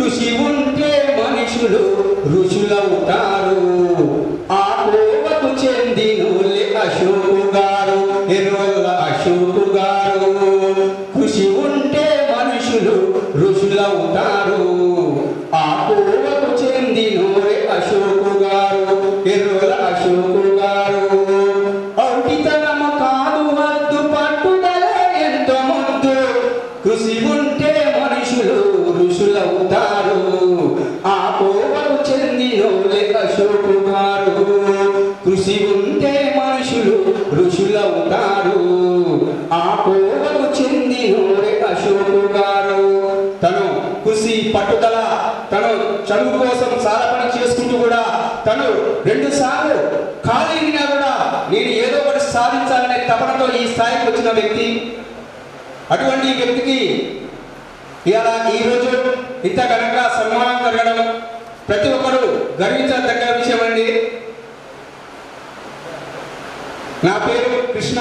కృషి ఉంటే మనుషులు ఋషులవుతారు. ఆ కోవకు చెందినోళ్ళే అశోకు గారు, ఎరువల్ల అశోకు గారు. కృషి ఉంటే మనుషులు ఋషులవుతారు. ఆ కోవకు చెందినోరే అశోకు గారు, ఎరువల్ల అశోకు గారు. ఔకితనము కాదు వద్దు, పట్టుదల ఎంతో ముద్దు. కృషి ఉంటే మనుషులు ఋషులవుతారు. ఆ కోవకు చెందినోళ్ళే అశోకు గారు. కృషి ఉంటే మనుషులు ఋషులవుతారు. ఆ కోవకు చెందినోళ్ళే అశోకు గారు. తను కృషి పట్టుదల, తను చదువు కోసం చాలా పని చేసుకుంటూ కూడా తను 2 సార్లు ఖాళీగా కూడా నేను ఏదో ఒకటి సాధించాలనే తపనతో ఈ స్థాయికి వచ్చిన వ్యక్తి. అటువంటి వ్యక్తికి ఇలా ఈరోజు ఇంత ఘనంగా సన్మానం జరగడం ప్రతి ఒక్కరూ గర్వించదగ్గ విషయం అండి. నా పేరు కృష్ణ.